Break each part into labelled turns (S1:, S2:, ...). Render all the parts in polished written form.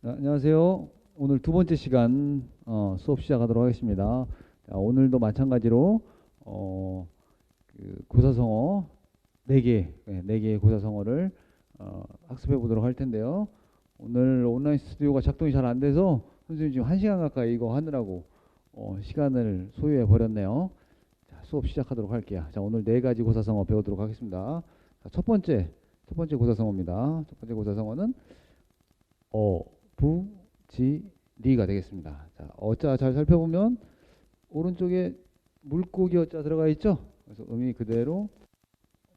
S1: 안녕하세요. 오늘 두 번째 시간 수업 시작하도록 하겠습니다. 자, 오늘도 마찬가지로 어, 고사성어 4개, 네 개의 고사성어를 학습해 보도록 할 텐데요. 오늘 온라인 스튜디오가 작동이 잘 안 돼서 선생님 지금 1시간 가까이 이거 하느라고 시간을 소요해 버렸네요. 자, 수업 시작하도록 할게요. 자, 오늘 4가지 고사성어 배우도록 하겠습니다. 자, 첫 번째 고사성어입니다. 첫 번째 고사성어는 부, 지, 리가 되겠습니다. 자, 어자 잘 살펴보면 오른쪽에 물고기 어자 들어가 있죠? 그래서 음이 그대로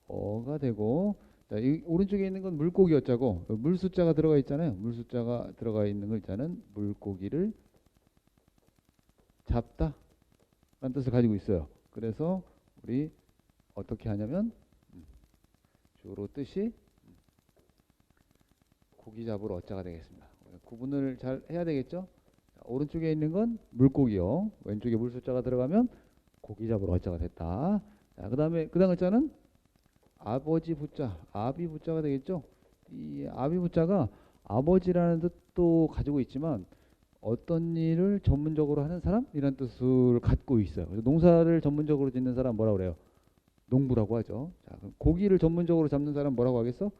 S1: 어가 되고, 자, 이 오른쪽에 있는 건 물고기 어자고 물 숫자가 들어가 있잖아요. 물 숫자가 들어가 있는 글자는 물고기를 잡다 라는 뜻을 가지고 있어요. 그래서 우리 어떻게 하냐면 주로 뜻이 고기 잡으러 어자가 되겠습니다. 구분을 잘 해야 되겠죠? 자, 오른쪽에 있는 건 물고기요. 왼쪽에 물 숫자가 들어가면 고기 잡으러 어자가 됐다. 자, 그 다음 글자는 아버지 부자, 아비 부자가 되겠죠? 이 아비 부자가 아버지라는 뜻도 가지고 있지만 어떤 일을 전문적으로 하는 사람이라는 뜻을 갖고 있어요. 그래서 농사를 전문적으로 짓는 사람 뭐라고 그래요? 농부라고 하죠. 자, 그럼 고기를 전문적으로 잡는 사람 뭐라고 하겠어?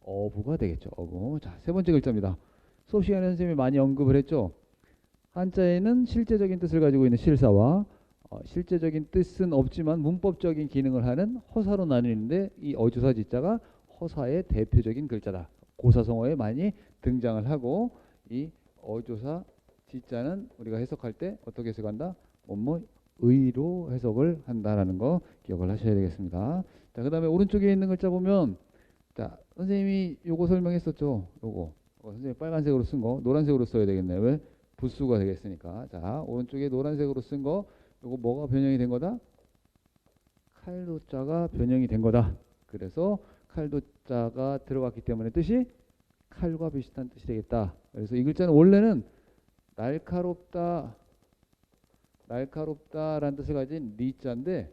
S1: 어부가 되겠죠. 어부. 자, 세 번째 글자입니다. 수업 시간에 선생님이 많이 언급을 했죠. 한자에는 실제적인 뜻을 가지고 있는 실사와 실제적인 뜻은 없지만 문법적인 기능을 하는 허사로 나뉘는데 이 어조사 지자가 허사의 대표적인 글자다. 고사성어에 많이 등장을 하고 이 어조사 지자는 우리가 해석할 때 어떻게 해석한다? 뭐뭐 의로 해석을 한다라는 거 기억을 하셔야 되겠습니다. 자, 그 다음에 오른쪽에 있는 글자 보면 자, 선생님이 요거 설명했었죠. 요거 선생님 빨간색으로 쓴 거 노란색으로 써야 되겠네요. 왜? 부수가 되겠으니까. 자, 오른쪽에 노란색으로 쓴 거 요거 뭐가 변형이 된 거다? 칼도자가 변형이 된 거다. 그래서 칼도자가 들어갔기 때문에 뜻이 칼과 비슷한 뜻이 되겠다. 그래서 이 글자는 원래는 날카롭다라는 뜻을 가진 리자인데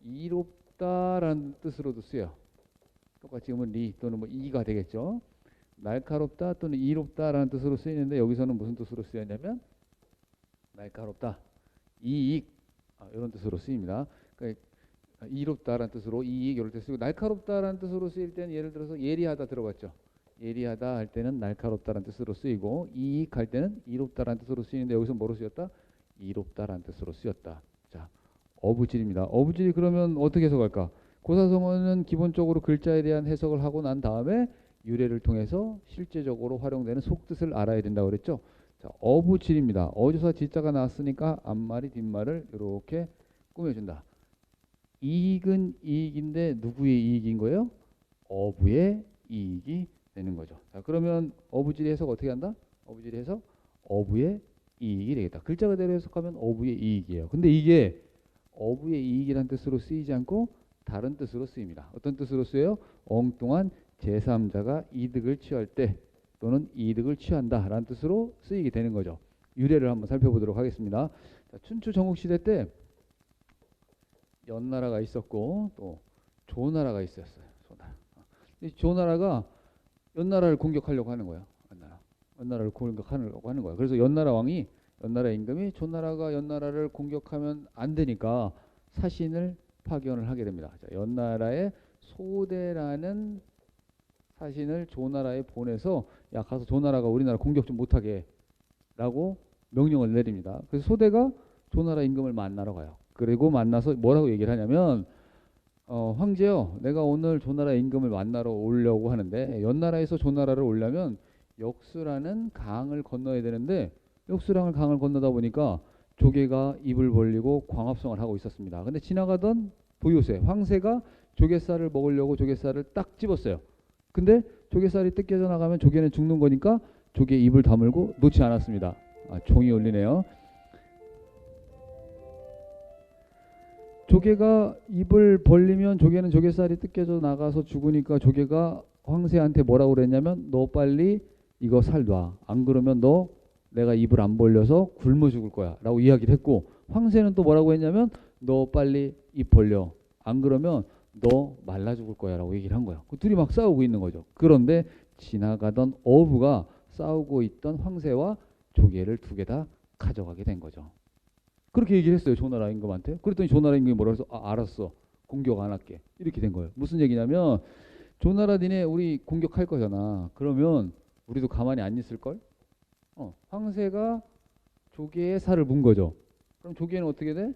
S1: 이롭다라는 뜻으로도 쓰여. 똑같이 보면 리 또는 뭐 이가 되겠죠. 날카롭다 또는 이롭다라는 뜻으로 쓰이는데 여기서는 무슨 뜻으로 쓰였냐면 날카롭다, 이익 이런 뜻으로 쓰입니다. 그러니까 이롭다라는 뜻으로 이익 이럴 때 쓰고 날카롭다라는 뜻으로 쓰일 때는 예를 들어서 예리하다 들어갔죠. 예리하다 할 때는 날카롭다라는 뜻으로 쓰이고 이익할 때는 이롭다라는 뜻으로 쓰이는데 여기서 뭐로 쓰였다? 이롭다라는 뜻으로 쓰였다. 자, 어부질입니다. 어부질이 그러면 어떻게 해석할까? 고사성어는 기본적으로 글자에 대한 해석을 하고 난 다음에 유래를 통해서 실제적으로 활용되는 속뜻을 알아야 된다고 그랬죠. 자, 어부질입니다. 어조사 지자가 나왔으니까 앞말이 뒷말을 이렇게 꾸며준다. 이익은 이익인데 누구의 이익인 거예요? 어부의 이익이 되는 거죠. 자, 그러면 어부질의 해석 어떻게 한다? 어부질의 해석 어부의 이익이 되겠다. 글자 그대로 해석하면 어부의 이익이에요. 근데 이게 어부의 이익이란 뜻으로 쓰이지 않고 다른 뜻으로 쓰입니다. 어떤 뜻으로 쓰여요? 엉뚱한 제3자가 이득을 취할 때 또는 이득을 취한다라는 뜻으로 쓰이게 되는 거죠. 유래를 한번 살펴보도록 하겠습니다. 자, 춘추 전국시대 때 연나라가 있었고 또 조나라가 있었어요. 이 조나라가 연나라를 공격하려고 하는 거예요. 연나라를 공격하려고 하는 거예요. 그래서 연나라 임금이 조나라가 연나라를 공격하면 안 되니까 사신을 파견을 하게 됩니다. 자, 연나라의 소대라는 사신을 조나라에 보내서 야 가서 조나라가 우리나라 공격 좀 못하게 라고 명령을 내립니다. 그래서 소대가 조나라 임금을 만나러 가요. 그리고 만나서 뭐라고 얘기를 하냐면 황제요, 내가 오늘 조나라 임금을 만나러 오려고 하는데 연나라에서 조나라를 오려면 역수라는 강을 건너야 되는데 역수라는 강을 건너다 보니까 조개가 입을 벌리고 광합성을 하고 있었습니다. 근데 지나가던 도요새 황새가 조개살을 먹으려고 조개살을 딱 집었어요. 근데 조개살이 뜯겨져 나가면 조개는 죽는 거니까 조개 입을 다물고 놓지 않았습니다. 종이 울리네요. 조개가 입을 벌리면 조개는 조개살이 뜯겨져 나가서 죽으니까 조개가 황새한테 뭐라고 그랬냐면 너 빨리 이거 살 놔. 안 그러면 너 내가 입을 안 벌려서 굶어 죽을 거야 라고 이야기를 했고 황새는 또 뭐라고 했냐면 너 빨리 입 벌려. 안 그러면 너 말라 죽을 거야 라고 얘기를 한 거예요. 둘이 막 싸우고 있는 거죠. 그런데 지나가던 어부가 싸우고 있던 황새와 조개를 두 개 다 가져가게 된 거죠. 그렇게 얘기를 했어요. 조나라 임금한테. 그랬더니 조나라 임금이 뭐라 해서 알았어. 공격 안 할게. 이렇게 된 거예요. 무슨 얘기냐면 조나라 니네 우리 공격할 거잖아. 그러면 우리도 가만히 안 있을걸? 황새가 조개의 살을 문 거죠. 그럼 조개는 어떻게 돼?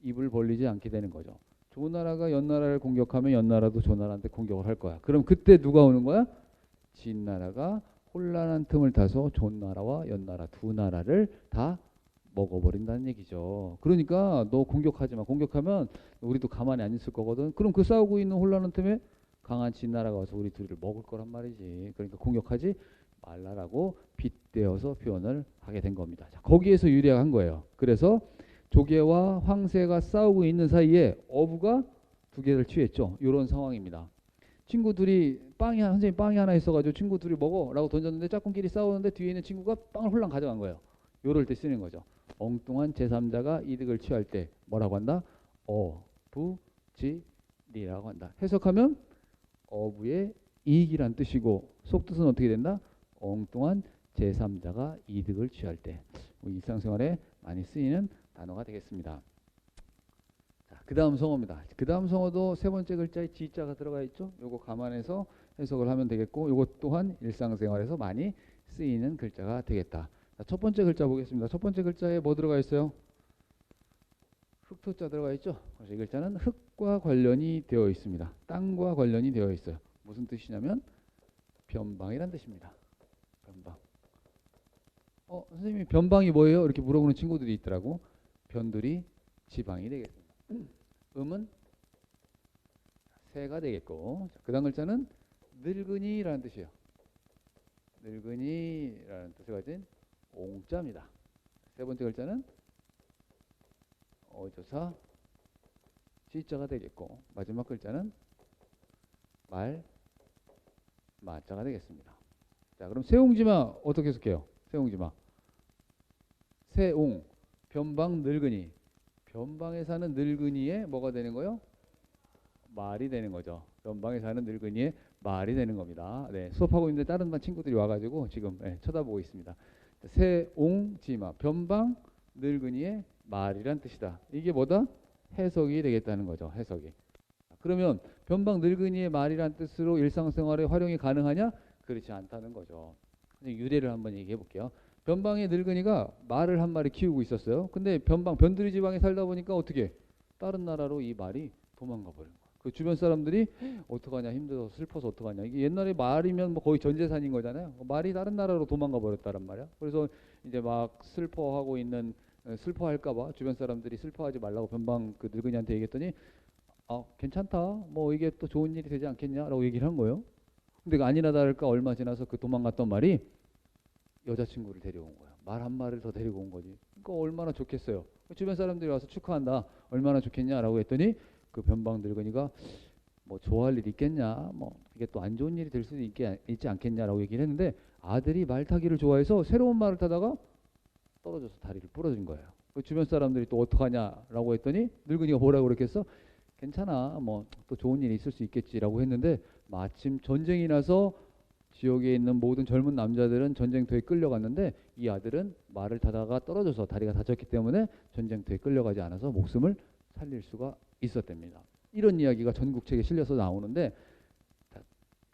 S1: 입을 벌리지 않게 되는 거죠. 조나라가 연나라를 공격하면 연나라도 조나라한테 공격을 할 거야. 그럼 그때 누가 오는 거야? 진나라가 혼란한 틈을 타서 조나라와 연나라 두 나라를 다 먹어버린다는 얘기죠. 그러니까 너 공격하지 마. 공격하면 우리도 가만히 안 있을 거거든. 그럼 그 싸우고 있는 혼란한 틈에 강한 진나라가 와서 우리 둘을 먹을 거란 말이지. 그러니까 공격하지 말라라고 빗대어서 표현을 하게 된 겁니다. 자, 거기에서 유래한 거예요. 그래서 조개와 황새가 싸우고 있는 사이에 어부가 두 개를 취했죠. 이런 상황입니다. 친구들이 선생님 빵이 하나 있어가지고 친구 둘이 먹어라고 던졌는데 짝꿍끼리 싸우는데 뒤에 있는 친구가 빵을 홀랑 가져간 거예요. 요럴 때 쓰는 거죠. 엉뚱한 제3자가 이득을 취할 때 뭐라고 한다? 어부지리라고 한다. 해석하면 어부의 이익이란 뜻이고 속뜻은 어떻게 된다? 엉뚱한 제3자가 이득을 취할 때 일상생활에 많이 쓰이는 단어가 되겠습니다. 자, 그 다음 성어입니다. 그 다음 성어도 세 번째 글자에 지자가 들어가 있죠. 요거 감안해서 해석을 하면 되겠고 요것 또한 일상생활에서 많이 쓰이는 글자가 되겠다. 자, 첫 번째 글자 보겠습니다. 첫 번째 글자에 뭐 들어가 있어요? 흑토자 들어가 있죠. 그래서 이 글자는 흙과 관련이 되어 있습니다. 땅과 관련이 되어 있어요. 무슨 뜻이냐면 변방이란 뜻입니다. 변방. 선생님이 변방이 뭐예요? 이렇게 물어보는 친구들이 있더라고. 변두리 지방이 되겠습니다. 음은 새가 되겠고, 그 다음 글자는 늙은이라는 뜻이에요. 늙은이라는 뜻을 가진 옹자입니다. 세 번째 글자는 어조사 지자가 되겠고, 마지막 글자는 마자가 되겠습니다. 자, 그럼 세옹지마 어떻게 해석해요? 세옹지마. 세옹, 변방, 늙은이. 변방에 사는 늙은이의 뭐가 되는 거요? 말이 되는 거죠. 변방에 사는 늙은이의 말이 되는 겁니다. 네, 수업하고 있는데 다른 반 친구들이 와가지고 지금 쳐다보고 있습니다. 세옹지마, 변방, 늙은이의 말이란 뜻이다. 이게 뭐다? 해석이 되겠다는 거죠. 해석이. 그러면 변방 늙은이의 말이란 뜻으로 일상생활에 활용이 가능하냐? 그렇지 않다는 거죠. 유래를 한번 얘기해 볼게요. 변방의 늙은이가 말을 한 마리 키우고 있었어요. 근데 변두리 지방에 살다 보니까 어떻게 다른 나라로 이 말이 도망가 버린 거야. 그 주변 사람들이 어떡하냐, 힘들어서 슬퍼서 어떡하냐. 이게 옛날에 말이면 뭐 거의 전 재산인 거잖아요. 말이 다른 나라로 도망가 버렸다란 말이야. 그래서 이제 막 슬퍼할까봐 주변 사람들이 슬퍼하지 말라고 변방 그 늙은이한테 얘기했더니 괜찮다. 뭐 이게 또 좋은 일이 되지 않겠냐라고 얘기를 한 거예요. 근데 아니나 다를까 얼마 지나서 그 도망갔던 말이 여자친구를 데려온 거야. 말 한 마리를 더 데리고 온 거지. 그러니까 얼마나 좋겠어요. 주변 사람들이 와서 축하한다. 얼마나 좋겠냐라고 했더니 그 변방 늙은이가 뭐 좋아할 일 있겠냐. 뭐 이게 또 안 좋은 일이 될 수도 있지 않겠냐라고 얘기를 했는데 아들이 말 타기를 좋아해서 새로운 말을 타다가 떨어져서 다리를 부러진 거예요. 그 주변 사람들이 또 어떡하냐라고 했더니 늙은이가 뭐라고 그랬겠어? 괜찮아. 뭐 또 좋은 일이 있을 수 있겠지라고 했는데 마침 전쟁이 나서 지역에 있는 모든 젊은 남자들은 전쟁터에 끌려갔는데 이 아들은 말을 타다가 떨어져서 다리가 다쳤기 때문에 전쟁터에 끌려가지 않아서 목숨을 살릴 수가 있었답니다. 이런 이야기가 전국책에 실려서 나오는데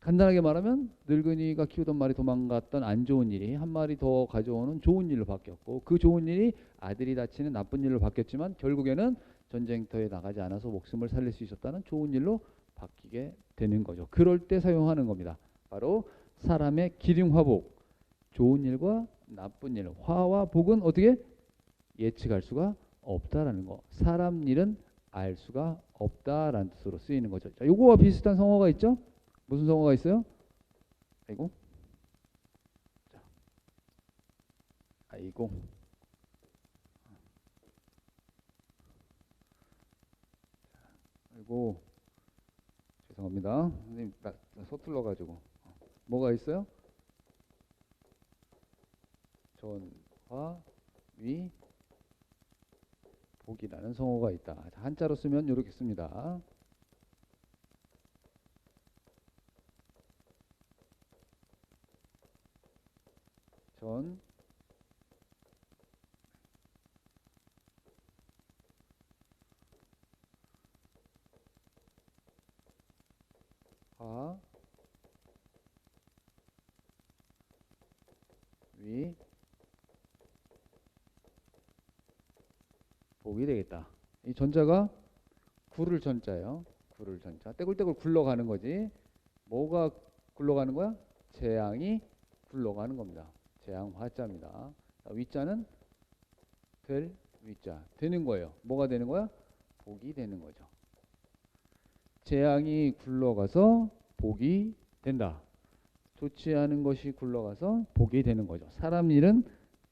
S1: 간단하게 말하면 늙은이가 키우던 말이 도망갔던 안 좋은 일이 한 마리 더 가져오는 좋은 일로 바뀌었고 그 좋은 일이 아들이 다치는 나쁜 일로 바뀌었지만 결국에는 전쟁터에 나가지 않아서 목숨을 살릴 수 있었다는 좋은 일로 바뀌게 되는 거죠. 그럴 때 사용하는 겁니다. 바로 사람의 기륭화복, 좋은 일과 나쁜 일, 화와 복은 어떻게 예측할 수가 없다라는 거. 사람 일은 알 수가 없다라는 뜻으로 쓰이는 거죠. 자, 요거와 비슷한 성어가 있죠? 무슨 성어가 있어요? 아이고. 자, 아이고. 아이고. 죄송합니다. 선생님, 나 서툴러가지고. 뭐가 있어요? 전화, 위, 복이라는 성어가 있다. 한자로 쓰면 이렇게 씁니다. 전 하 위 복이 되겠다. 이 전자가 굴을 전자예요. 굴을 전자. 떼굴떼굴 굴러가는 거지. 뭐가 굴러가는 거야? 재앙이 굴러가는 겁니다. 재앙 화자입니다. 위자는 될 위자. 되는 거예요. 뭐가 되는 거야? 복이 되는 거죠. 재앙이 굴러가서 복이 된다. 좋지 않은 것이 굴러가서 복이 되는 거죠. 사람 일은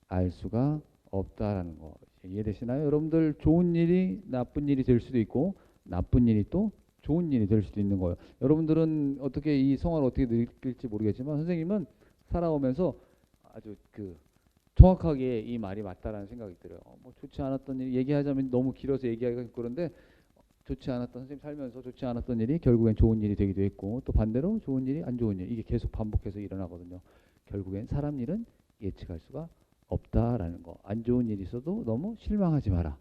S1: 알 수가 없다라는 거. 이해되시나요? 여러분들 좋은 일이 나쁜 일이 될 수도 있고 나쁜 일이 또 좋은 일이 될 수도 있는 거예요. 여러분들은 어떻게 이 성화를 어떻게 느낄지 모르겠지만 선생님은 살아오면서 아주 정확하게 이 말이 맞다라는 생각이 들어요. 뭐 좋지 않았던 일 얘기하자면 너무 길어서 얘기하기가 그런데 좋지 않았던 선생님 살면서 좋지 않았던 일이 결국엔 좋은 일이 되기도 했고 또 반대로 좋은 일이 안 좋은 일 이게 계속 반복해서 일어나거든요. 결국엔 사람 일은 예측할 수가 없다라는 거. 안 좋은 일이 있어도 너무 실망하지 마라.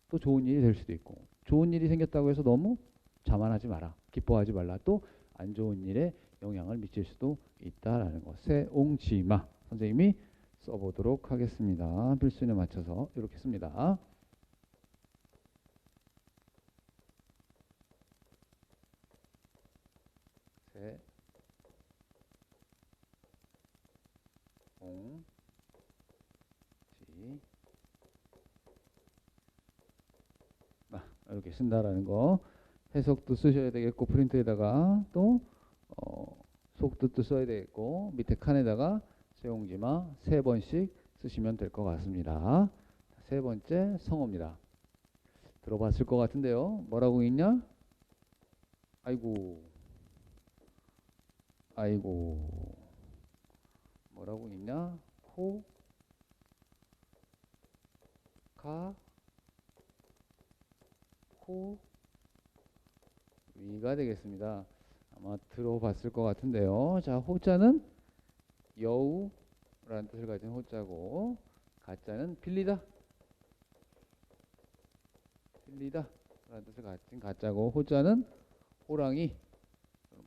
S1: 또 좋은 일이 될 수도 있고 좋은 일이 생겼다고 해서 너무 자만하지 마라. 기뻐하지 말라. 또 안 좋은 일에 영향을 미칠 수도 있다라는 거. 세옹지마 선생님이 써보도록 하겠습니다. 필순에 맞춰서 이렇게 씁니다. 세옹지 이렇게 쓴다라는 거. 해석도 쓰셔야 되겠고 프린트에다가 또 속뜻도 써야 되겠고 밑에 칸에다가 세옹지마 3번씩 쓰시면 될 것 같습니다. 세 번째 성어입니다. 들어봤을 것 같은데요. 뭐라고 있냐? 아이고 아이고 뭐라고 있냐? 호 가 호 위가 되겠습니다. 아마 들어봤을 것 같은데요. 자, 호자는 여우라는 뜻을 가진 호자고 가자는 빌리다. 빌리다라는 뜻을 가진 가자고 호자는 호랑이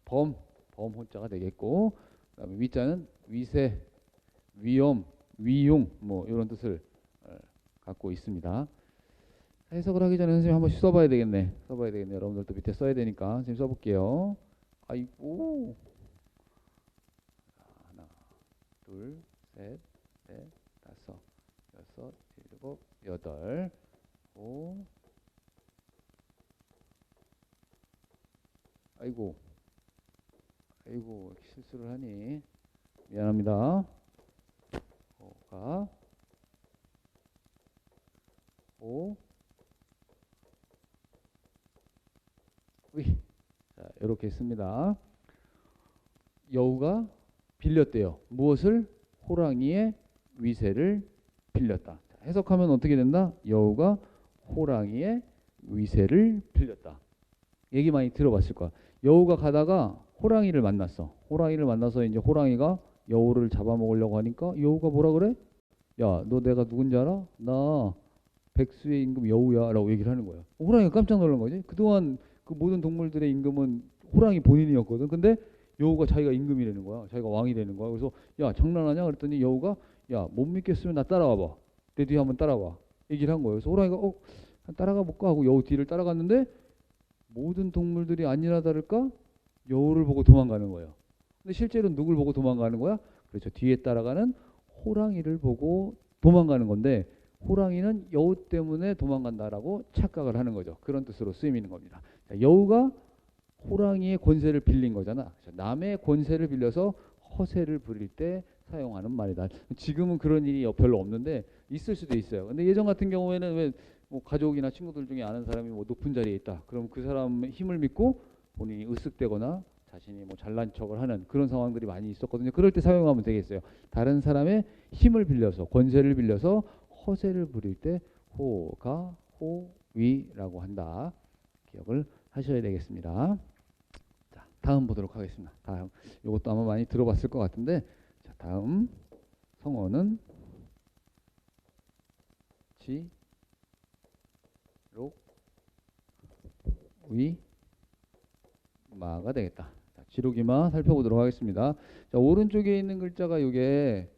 S1: 범 호자가 되겠고 그다음에 위자는 위세, 위험, 위용 뭐 이런 뜻을 갖고 있습니다. 해석을 하기 전에 선생님 한 번씩 써봐야 되겠네. 여러분들도 밑에 써야 되니까 선생님 써볼게요. 아이고. 하나, 둘, 셋, 넷, 다섯, 여섯, 일곱, 여덟, 오. 아이고. 이렇게 실수를 하니 미안합니다. 호가 호 위. 자, 이렇게 씁니다. 여우가 빌렸대요. 무엇을? 호랑이의 위세를 빌렸다. 자, 해석하면 어떻게 된다? 여우가 호랑이의 위세를 빌렸다. 얘기 많이 들어봤을 거야. 여우가 가다가 호랑이를 만났어. 호랑이를 만나서 이제 호랑이가 여우를 잡아먹으려고 하니까 여우가 뭐라 그래? 야, 너 내가 누군지 알아? 나 백수의 임금 여우야 라고 얘기를 하는 거야. 호랑이가 깜짝 놀란 거지. 그동안 그 모든 동물들의 임금은 호랑이 본인이었거든. 근데 여우가 자기가 임금이라는 거야. 자기가 왕이라는 거야. 그래서 야 장난하냐? 그랬더니 여우가 야 못 믿겠으면 나 따라와봐. 내 뒤에 한번 따라와. 얘기를 한 거예요. 그래서 호랑이가 따라가 볼까 하고 여우 뒤를 따라갔는데 모든 동물들이 아니나 다를까 여우를 보고 도망가는 거예요. 근데 실제로 누굴 보고 도망가는 거야? 그렇죠. 뒤에 따라가는 호랑이를 보고 도망가는 건데 호랑이는 여우 때문에 도망간다라고 착각을 하는 거죠. 그런 뜻으로 쓰이는 겁니다. 자, 여우가 호랑이의 권세를 빌린 거잖아. 남의 권세를 빌려서 허세를 부릴 때 사용하는 말이다. 지금은 그런 일이 별로 없는데 있을 수도 있어요. 근데 예전 같은 경우에는 왜 뭐 가족이나 친구들 중에 아는 사람이 뭐 높은 자리에 있다. 그럼 그 사람의 힘을 믿고 본인이 으쓱대거나 자신이 뭐 잘난 척을 하는 그런 상황들이 많이 있었거든요. 그럴 때 사용하면 되겠어요. 다른 사람의 힘을 빌려서 권세를 빌려서 허세를 부릴 때 호가 호위라고 한다. 기억을 하셔야 되겠습니다. 자, 다음 보도록 하겠습니다. 다음 이것도 아마 많이 들어봤을 것 같은데 자, 다음 성어는 지, 록, 위, 마가 되겠다. 자, 지록이마 살펴보도록 하겠습니다. 자, 오른쪽에 있는 글자가 이게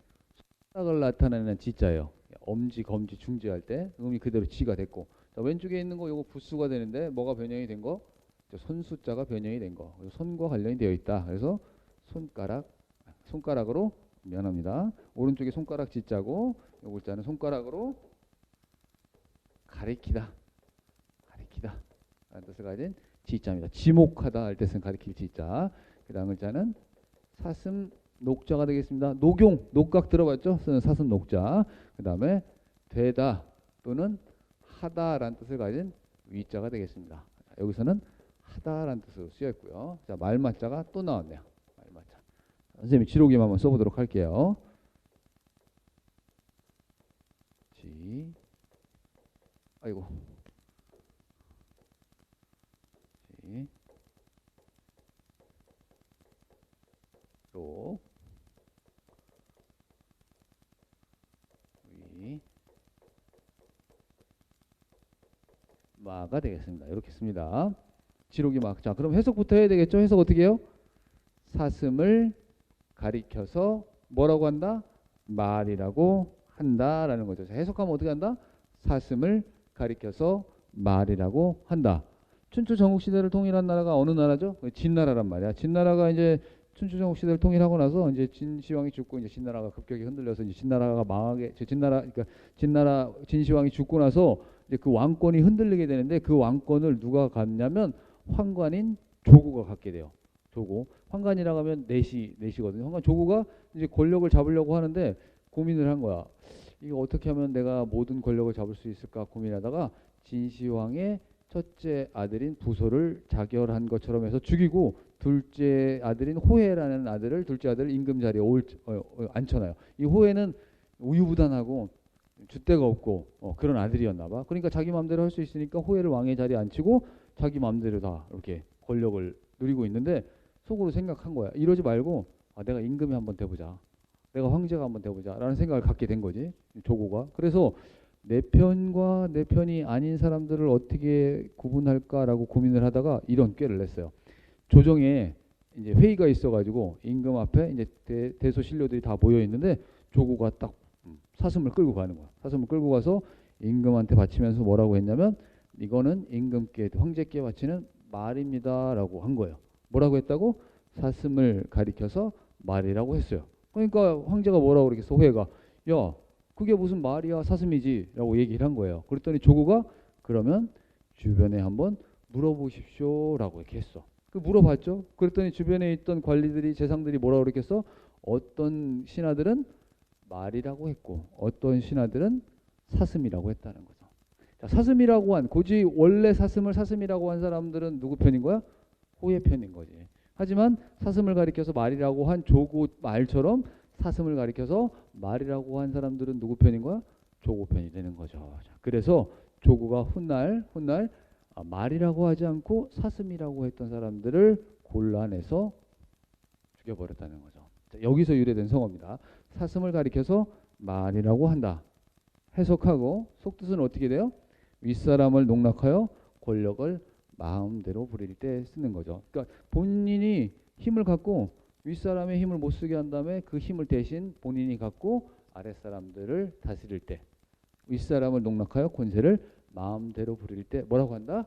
S1: 손가락을 나타내는 지자예요. 엄지, 검지, 중지 할 때 음이 그대로 지가 됐고, 자, 왼쪽에 있는 거 요거 부수가 되는데 뭐가 변형이 된 거? 손수자가 변형이 된 거. 손과 관련이 되어 있다. 그래서 손가락으로 미안합니다. 오른쪽에 손가락 지자고 요 글자는 손가락으로 가리키다 라는 뜻을 가진 지자입니다. 지목하다 할 때 쓴 가리킬 지자. 그 다음 글자는 사슴 녹자가 되겠습니다. 녹용, 녹각 들어봤죠? 쓰는 사슴 녹자. 그 다음에 되다 또는 하다라는 뜻을 가진 위자가 되겠습니다. 자, 여기서는 하다라는 뜻으로 쓰여있고요. 자, 말맞자가 또 나왔네요. 말맞자. 선생님이 지록임 한번 써보도록 할게요. 아이고. 록, 위, 마가 되겠습니다. 이렇게 씁니다. 지록이 막. 자, 그럼 해석부터 해야 되겠죠? 해석 어떻게 해요? 사슴을 가리켜서 뭐라고 한다? 말이라고 한다라는 거죠. 자, 해석하면 어떻게 한다? 사슴을 가리켜서 말이라고 한다. 춘추 전국 시대를 통일한 나라가 어느 나라죠? 진나라란 말이야. 진나라가 이제 춘추 전국 시대를 통일하고 나서 이제 진시황이 죽고 이제 진나라가 급격히 흔들려서 이제 진나라가 망하게, 그러니까 진시황이 죽고 나서 이제 그 왕권이 흔들리게 되는데 그 왕권을 누가 갖냐면 황관인 조구가 갖게 돼요. 조구. 황관이라고 하면 내시거든요. 황관 조구가 이제 권력을 잡으려고 하는데 고민을 한 거야. 이거 어떻게 하면 내가 모든 권력을 잡을 수 있을까 고민하다가 진시황의 첫째 아들인 부소를 자결한 것처럼 해서 죽이고 둘째 아들인 호해라는 둘째 아들을 임금 자리에 앉혀놔요. 이 호해는 우유부단하고 줏대가 없고 그런 아들이었나 봐. 그러니까 자기 마음대로 할 수 있으니까 호해를 왕의 자리에 앉히고 자기 마음대로 다 이렇게 권력을 누리고 있는데 속으로 생각한 거야. 이러지 말고 내가 임금이 한번 돼보자. 내가 황제가 한번 돼보자 라는 생각을 갖게 된 거지. 조고가. 그래서 내 편과 내 편이 아닌 사람들을 어떻게 구분할까라고 고민을 하다가 이런 꾀를 냈어요. 조정에 이제 회의가 있어가지고 임금 앞에 이제 대소신료들이 다 모여 있는데 조고가 딱 사슴을 끌고 가는 거야. 사슴을 끌고 가서 임금한테 바치면서 뭐라고 했냐면 이거는 임금께 황제께 바치는 말입니다라고 한 거예요. 뭐라고 했다고? 사슴을 가리켜서 말이라고 했어요. 그러니까 황제가 뭐라고 그러겠어? 호해가 야 그게 무슨 말이야 사슴이지 라고 얘기를 한 거예요. 그랬더니 조고가 그러면 주변에 한번 물어보십시오 라고 이렇게 했어. 그 물어봤죠. 그랬더니 주변에 있던 관리들이 재상들이 뭐라고 그랬겠어? 어떤 신하들은 말이라고 했고 어떤 신하들은 사슴이라고 했다는 거죠. 자, 사슴이라고 한 굳이 원래 사슴을 사슴이라고 한 사람들은 누구 편인 거야? 호의 편인 거지. 하지만 사슴을 가리켜서 말이라고 한 조고 말처럼 사슴을 가리켜서 말이라고 한 사람들은 누구 편인 거야? 조고 편이 되는 거죠. 자, 그래서 조고가 훗날 말이라고 하지 않고 사슴이라고 했던 사람들을 골라내서 죽여버렸다는 거죠. 자, 여기서 유래된 성어입니다. 사슴을 가리켜서 말이라고 한다. 해석하고 속뜻은 어떻게 돼요? 윗사람을 농락하여 권력을 마음대로 부릴 때 쓰는 거죠. 그러니까 본인이 힘을 갖고 윗사람의 힘을 못 쓰게 한 다음에 그 힘을 대신 본인이 갖고 아랫사람들을 다스릴 때 윗사람을 농락하여 권세를 마음대로 부릴 때 뭐라고 한다?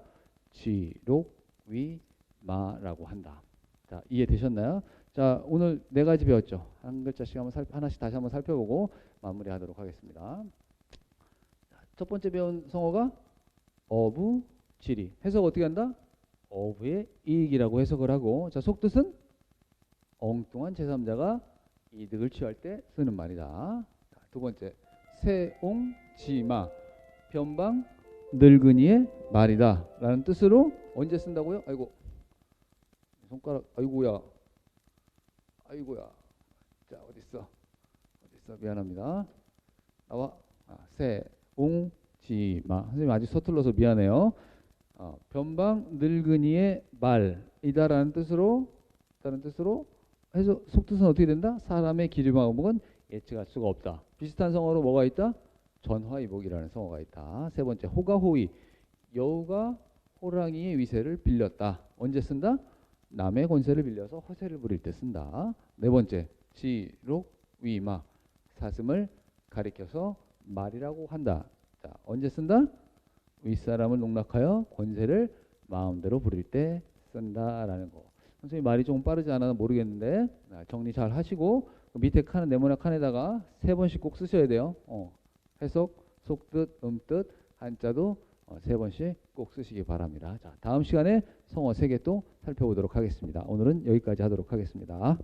S1: 지록, 위, 마라고 한다. 자, 이해되셨나요? 자, 오늘 4가지 배웠죠. 한 글자씩 하나씩 다시 한번 살펴보고 마무리하도록 하겠습니다. 첫 번째 배운 성어가 어부, 지리. 해석 어떻게 한다? 어부의 이익이라고 해석을 하고, 자, 속뜻은 엉뚱한 제3자가 이득을 취할 때 쓰는 말이다. 자, 두 번째, 세옹지마, 변방 늙은이의 말이다 라는 뜻으로 언제 쓴다고요? 아이고, 손가락, 아이고야, 자, 어딨어, 미안합니다. 나와. 세옹지마. 선생님 아직 서툴러서 미안해요. 변방 늙은이의 말이다라는 뜻으로 해서 속뜻은 어떻게 된다? 사람의 기름하고 먹은 예측할 수가 없다. 비슷한 성어로 뭐가 있다? 전화위복이라는 성어가 있다. 세 번째, 호가호위. 여우가 호랑이의 위세를 빌렸다. 언제 쓴다? 남의 권세를 빌려서 허세를 부릴 때 쓴다. 네 번째, 지록위마. 사슴을 가리켜서 말이라고 한다. 자, 언제 쓴다? 윗사람을 농락하여 권세를 마음대로 부릴 때 쓴다라는 거. 선생님 말이 조금 빠르지 않아서 모르겠는데 정리 잘 하시고 밑에 칸 네모난 칸에다가 3번씩 꼭 쓰셔야 돼요. 해석, 속뜻, 음뜻, 한자도 3번씩 꼭 쓰시기 바랍니다. 자, 다음 시간에 성어 3개 또 살펴보도록 하겠습니다. 오늘은 여기까지 하도록 하겠습니다.